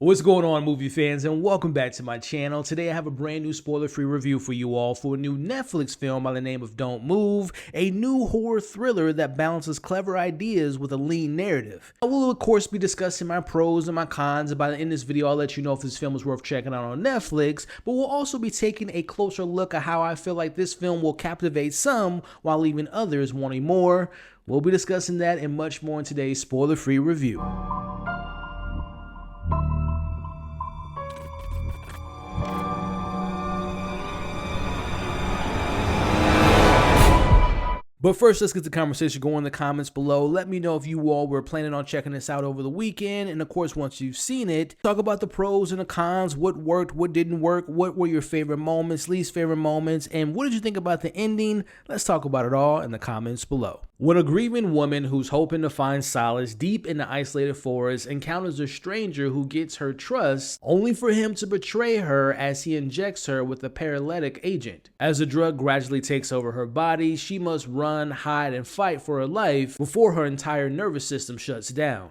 What's going on, movie fans, and welcome back to my channel. Today I have a brand new spoiler-free review for you all for a new Netflix film by the name of Don't Move, a new horror thriller that balances clever ideas with a lean narrative. I will of course be discussing my pros and my cons, and by the end of this video I'll let you know if this film is worth checking out on Netflix, but we'll also be taking a closer look at how I feel like this film will captivate some while leaving others wanting more. We'll be discussing that and much more in today's spoiler-free review. But first, let's get the conversation going in the comments below. Let me know if you all were planning on checking this out over the weekend. And of course, once you've seen it, talk about the pros and the cons, what worked, what didn't work, what were your favorite moments, least favorite moments, and what did you think about the ending? Let's talk about it all in the comments below. When a grieving woman who's hoping to find solace deep in the isolated forest encounters a stranger who gets her trust, only for him to betray her as he injects her with a paralytic agent. As the drug gradually takes over her body, she must run, hide, and fight for her life before her entire nervous system shuts down.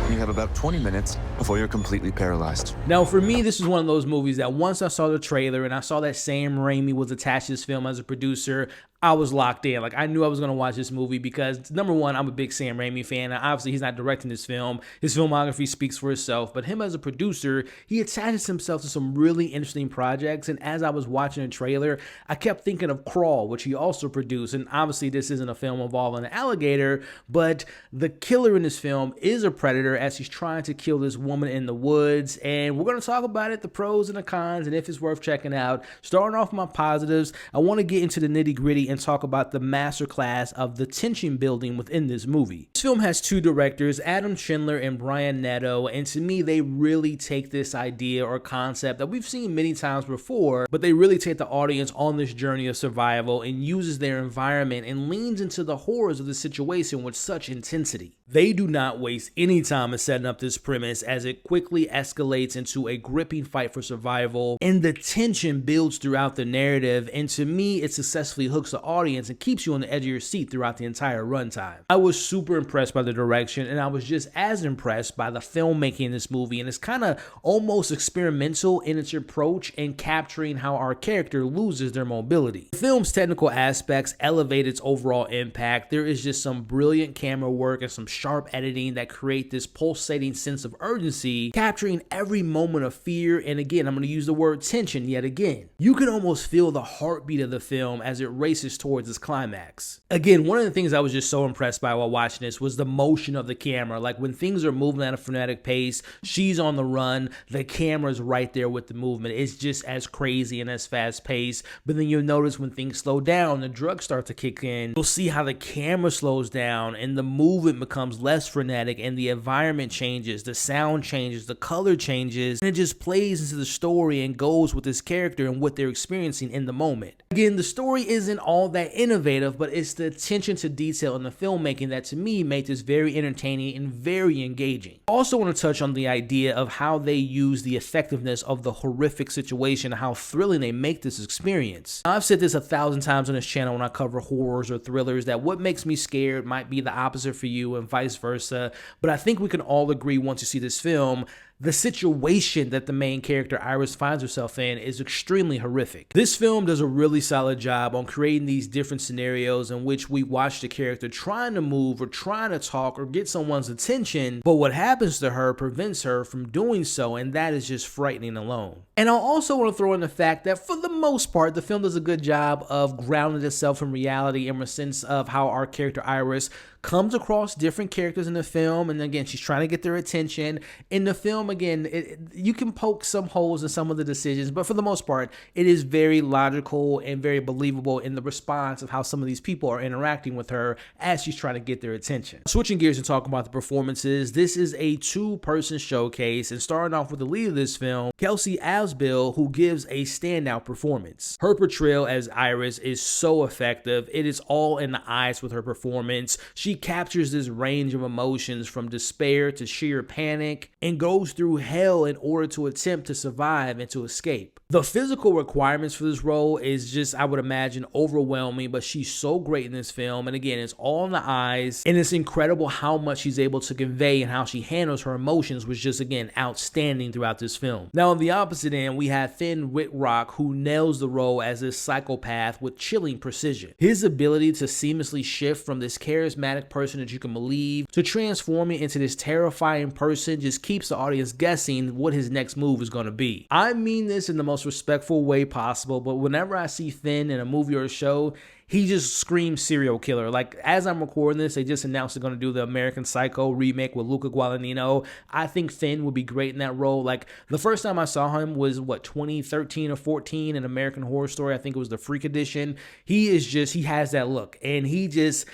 You have about 20 minutes before you're completely paralyzed. Now, for me, this is one of those movies that once I saw the trailer and I saw that Sam Raimi was attached to this film as a producer, I was locked in. Like, I knew I was going to watch this movie because, number one, I'm a big Sam Raimi fan. And obviously, he's not directing this film. His filmography speaks for itself. But him as a producer, he attaches himself to some really interesting projects. And as I was watching the trailer, I kept thinking of Crawl, which he also produced. And obviously, this isn't a film involving an alligator, but the killer in this film is a predator as he's trying to kill this woman in the woods. And we're going to talk about it, the pros and the cons, and if it's worth checking out. Starting off with my positives, I want to get into the nitty-gritty and talk about the masterclass of the tension building within this movie. This film has two directors, Adam Schindler and Brian Netto, and to me they really take this idea or concept that we've seen many times before, but they really take the audience on this journey of survival and uses their environment and leans into the horrors of the situation with such intensity. They do not waste any time in setting up this premise as it quickly escalates into a gripping fight for survival, and the tension builds throughout the narrative, and to me it successfully hooks the audience and keeps you on the edge of your seat throughout the entire runtime. I was super impressed by the direction, and I was just as impressed by the filmmaking in this movie, and it's kind of almost experimental in its approach in capturing how our character loses their mobility. The film's technical aspects elevate its overall impact. There is just some brilliant camera work and some sharp editing that create this pulsating sense of urgency, capturing every moment of fear, and again, I'm going to use the word tension yet again. You can almost feel the heartbeat of the film as it races towards its climax. Again, one of the things I was just so impressed by while watching this was the motion of the camera. Like when things are moving at a frenetic pace, she's on the run, the camera's right there with the movement. It's just as crazy and as fast paced. But then you'll notice when things slow down, the drugs start to kick in, you'll see how the camera slows down and the movement becomes less frenetic and the environment changes, the sound changes, the color changes, and it just plays into the story and goes with this character and what they're experiencing in the moment. Again, the story isn't all that innovative, but it's the attention to detail in the filmmaking that to me made this very entertaining and very engaging. I also want to touch on the idea of how they use the effectiveness of the horrific situation and how thrilling they make this experience. Now, I've said this 1,000 times on this channel when I cover horrors or thrillers that what makes me scared might be the opposite for you and vice versa, but I think we can all agree once you see this film, the situation that the main character Iris finds herself in is extremely horrific. This film does a really solid job on creating these different scenarios in which we watch the character trying to move or trying to talk or get someone's attention, but what happens to her prevents her from doing so, and that is just frightening alone. And I'll also want to throw in the fact that for the most part, the film does a good job of grounding itself in reality in a sense of how our character Iris comes across different characters in the film, and again, she's trying to get their attention. In the film, again, you can poke some holes in some of the decisions, but for the most part, it is very logical and very believable in the response of how some of these people are interacting with her as she's trying to get their attention. Switching gears and talking about the performances, this is a two-person showcase, and starting off with the lead of this film, Kelsey Asbille, who gives a standout performance. Her portrayal as Iris is so effective. It is all in the eyes with her performance. She captures this range of emotions from despair to sheer panic and goes through hell in order to attempt to survive and to escape. The physical requirements for this role is just, I would imagine, overwhelming, but she's so great in this film. And again, it's all in the eyes, and it's incredible how much she's able to convey and how she handles her emotions was just, again, outstanding throughout this film. Now, on the opposite end, we have Finn Wittrock, who nails the role as this psychopath with chilling precision. His ability to seamlessly shift from this charismatic person that you can believe to transforming into this terrifying person just keeps the audience guessing what his next move is going to be. I mean this in the most respectful way possible, but whenever I see Finn in a movie or a show, he just screams serial killer. Like, as I'm recording this, they just announced they're going to do the American Psycho remake with Luca Guadagnino. I think Finn would be great in that role. Like, the first time I saw him was, 2013 or 14 in American Horror Story. I think it was the Freak Edition. He has that look, and he just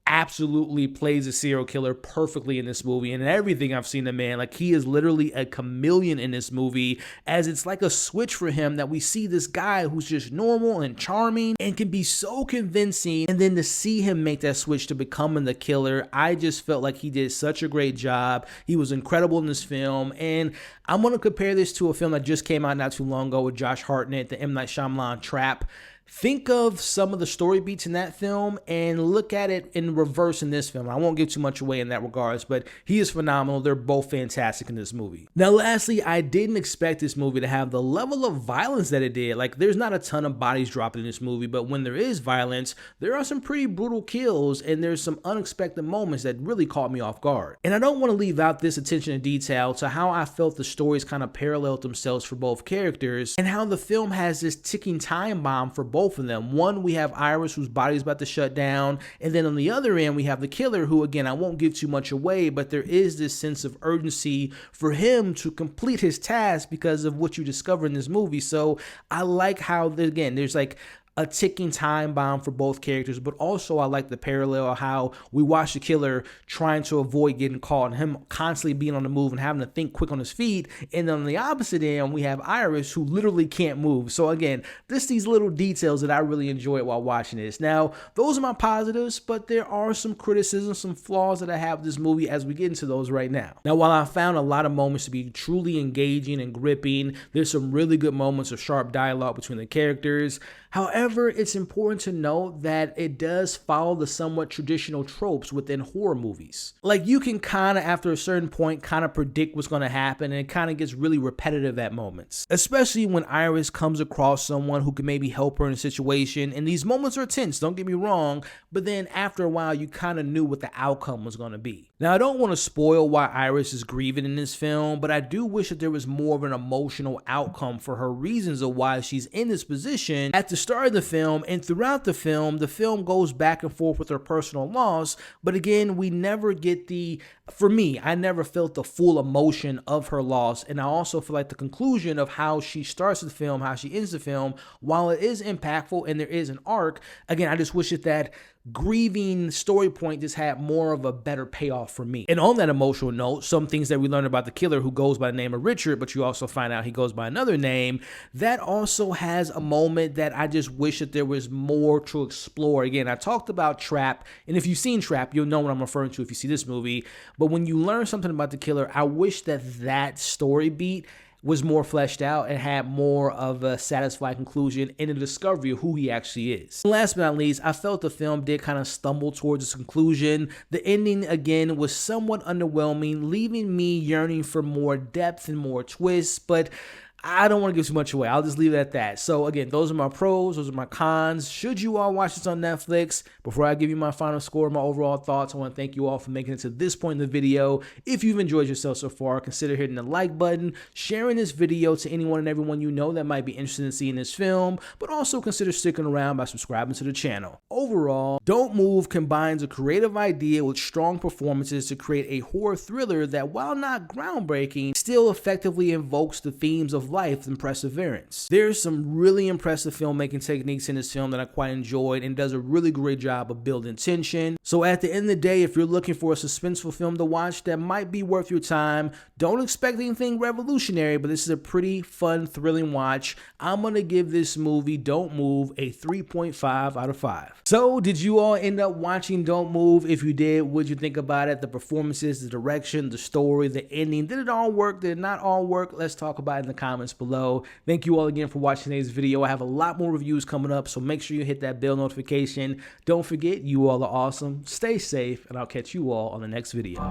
absolutely plays a serial killer perfectly in this movie. And everything I've seen the man, like, he is literally a chameleon in this movie, as it's like a switch for him that we see this guy who's just normal and charming and can be so convincing, and then to see him make that switch to becoming the killer, I just felt like he did such a great job. He was incredible in this film, and I'm going to compare this to a film that just came out not too long ago with Josh Hartnett, the M. Night Shyamalan Trap. Think of some of the story beats in that film and look at it in reverse in this film. I won't give too much away in that regards, but he is phenomenal. They're both fantastic in this movie. Now, lastly, I didn't expect this movie to have the level of violence that it did. Like, there's not a ton of bodies dropping in this movie, but when there is violence, there are some pretty brutal kills, and there's some unexpected moments that really caught me off guard. And I don't want to leave out this attention to detail to how I felt the stories kind of paralleled themselves for both characters, and how the film has this ticking time bomb for both of them. One, we have Iris, whose body's about to shut down, and then on the other end, we have the killer, who, again, I won't give too much away, but there is this sense of urgency for him to complete his task because of what you discover in this movie. So I like how, again, there's like a ticking time bomb for both characters, but also I like the parallel of how we watch the killer trying to avoid getting caught and him constantly being on the move and having to think quick on his feet. And then on the opposite end, we have Iris, who literally can't move. So again, these little details that I really enjoyed while watching this. Now, those are my positives, but there are some criticisms, some flaws that I have with this movie as we get into those right now. Now, while I found a lot of moments to be truly engaging and gripping, there's some really good moments of sharp dialogue between the characters. However, it's important to note that it does follow the somewhat traditional tropes within horror movies. Like, you can kind of, after a certain point, kind of predict what's going to happen, and it kind of gets really repetitive at moments. Especially when Iris comes across someone who can maybe help her in a situation, and these moments are tense, don't get me wrong, but then after a while, you kind of knew what the outcome was going to be. Now, I don't want to spoil why Iris is grieving in this film, but I do wish that there was more of an emotional outcome for her reasons of why she's in this position at the start of the film, and throughout the film goes back and forth with her personal loss, but again, we never get for me, I never felt the full emotion of her loss, and I also feel like the conclusion of how she starts the film, how she ends the film, while it is impactful and there is an arc, again, I just wish that grieving story point just had more of a better payoff for me. And on that emotional note, some things that we learned about the killer, who goes by the name of Richard, but you also find out he goes by another name, that also has a moment that I just wish that there was more to explore. Again, I talked about Trap, and if you've seen Trap, you'll know what I'm referring to if you see this movie, but when you learn something about the killer, I wish that story beat was more fleshed out and had more of a satisfying conclusion in the discovery of who he actually is. And last but not least, I felt the film did kind of stumble towards its conclusion. The ending, again, was somewhat underwhelming, leaving me yearning for more depth and more twists, but I don't want to give too much away. I'll just leave it at that. So again, those are my pros, those are my cons. Should you all watch this on Netflix? Before I give you my final score, my overall thoughts, I want to thank you all for making it to this point in the video. If you've enjoyed yourself so far, consider hitting the like button, sharing this video to anyone and everyone you know that might be interested in seeing this film, but also consider sticking around by subscribing to the channel. Overall, Don't Move combines a creative idea with strong performances to create a horror thriller that, while not groundbreaking, still effectively invokes the themes of life and perseverance. There's some really impressive filmmaking techniques in this film that I quite enjoyed, and does a really great job of building tension. So at the end of the day, if you're looking for a suspenseful film to watch that might be worth your time, don't expect anything revolutionary, but this is a pretty fun, thrilling watch. I'm gonna give this movie, Don't Move, a 3.5 out of 5. So did you all end up watching Don't Move? If you did, what'd you think about it? The performances, the direction, the story, the ending, did it all work work? Did it not all work? Let's talk about it in the comments below. Thank you all again for watching today's video. I have a lot more reviews coming up, so make sure you hit that bell notification. Don't forget, you all are awesome. Stay safe, and I'll catch you all on the next video.